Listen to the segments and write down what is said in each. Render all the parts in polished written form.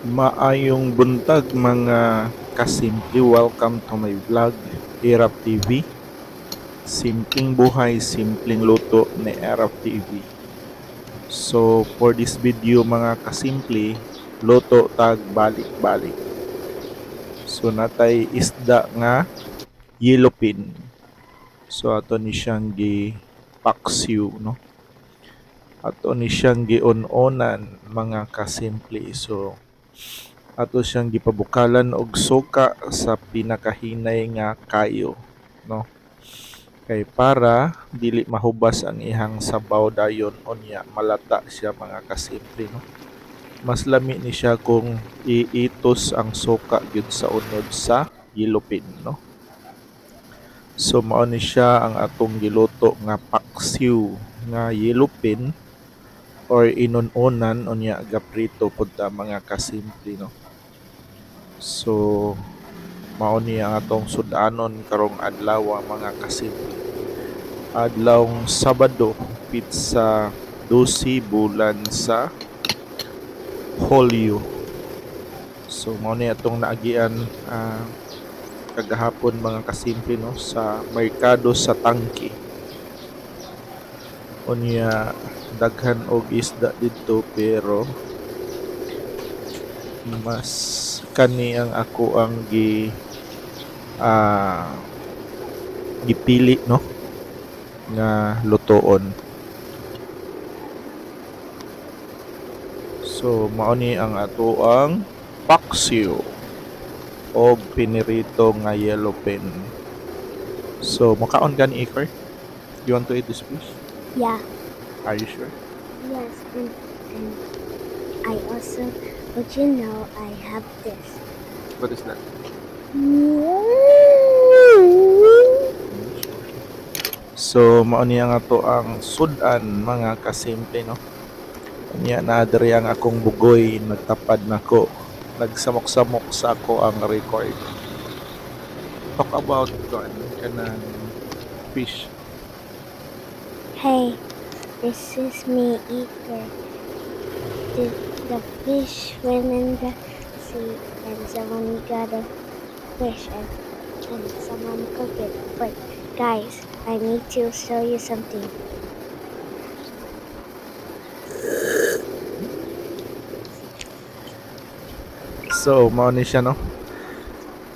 Maayong buntag mga kasimple, welcome to my vlog, Erap TV. Simpleng buhay, simpleng luto ni Erap TV. So for this video mga kasimple, luto tag balik-balik. So natay isda nga yellowfin. So ato ni siyang gi paksiw, no? Ato ni siyang giun-onan mga kasimple. So ato siyang gipabukalan og suka sa pinakahinay nga kayo, no? Kay para dili mahubas ang ihang sabaw dayon unya malata siya mga kasimple, no? Mas lami ni siya kung iitos ang suka gyud sa unod sa yellowfin, no? So mao ni siya ang atong giluto nga paksiw nga yellowfin or inon-onan unya gaprito pud ta mga kasimple, no? So mao ni ang atong sudanon karong adlaw mga kasimple. Adlawng Sabado, pizza 12 bulan sa Hulyo. So mao ni atong naagian kagahapon mga kasimple, no, sa merkado sa Tangke. Unya daghan og isda didto pero mas kani ang ako ang gipili, no, nga lutoon. So mao ni ang ato ang paksiw o pinirito nga yellowfin. So makaon ka ni Iker? You want to eat this fish? Yeah. Are you sure? Yes. And I also, but I have this. What is that? So mao ni ang ato ang sudan mga kasimple, no. Unya na diri ang akong bugoy nagtapad nako. Nagsamok-samok sa ako ang record. Talk about kanang fish. Hey, this is me, Eater. The fish went in the sea, and someone got a fish, and someone cooked it. But guys, I need to show you something. So mao ni siya, no.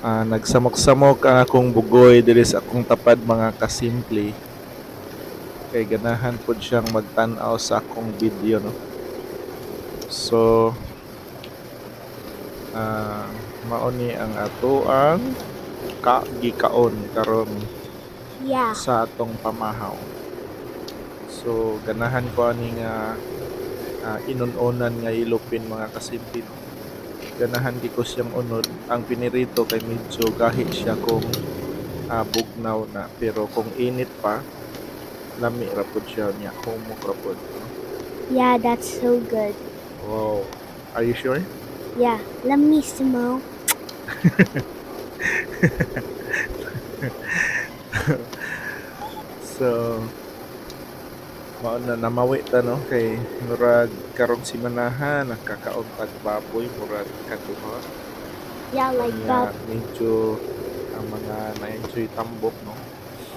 Nagsamok-samok ang akong bugoy diri sa akong tapad mga kasimple. Kay ganahan pod siyang magtan-aw sa akong video, no. So mao ni ang ato ang gikaon karon Yeah. sa atong pamahaw. So ganahan ko ani nga inon-onan nga yellowfin mga kasimple, no. Ganahan di ko siyang unod. Ang pinirito kay medyo gahi siya kung bugnaw na, pero kung init pa lami ra pud siya niya, humok ra pud. Yeah, that's so good. Wow, are you sure? Yeah, let me smell. So mao na namawi ta, no, kay murag karong simanahan nakakaon tag baboy murag kaduha. Yeah, like Kanya that. medyo ang mga na-enjoy tambok, no.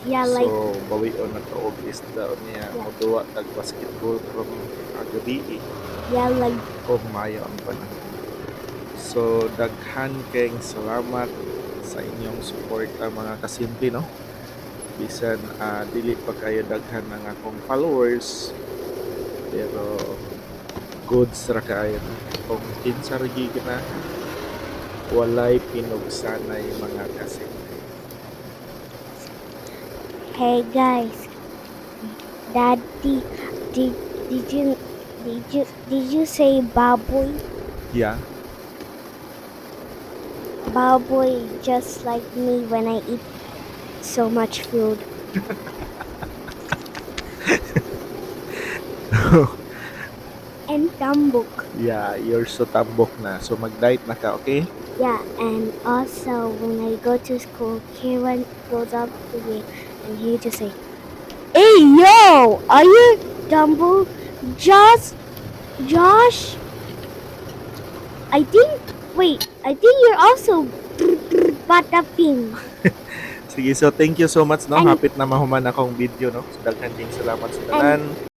Yeah, like So bawion na to og isda niya, Yeah. moduwa tag basketball from gabi yeah, like kung maayo ang panahon. So daghan kayong salamat sa inyong suporta mga kasimple, no. Bisan dili pa kayo daghan ng akong followers, pero goods ra kaayo, no? Kung kinsa ra gyud na walay pinugsanay mga kasimple. Hey guys, Daddy, did you say baboy? Yeah. Baboy just like me when I eat so much food. And tambok. Yeah, you're so tambok na. So mag-diet na ka, okay? Yeah, and also when I go to school, Kieran goes up to me and he just say, "Hey yo, are you Dumbo? Josh? I think you're also pataping. Sige, so thank you so much, no? And- Hapit na mahuman akong video, no? So, daghan ding salamat sa tanan.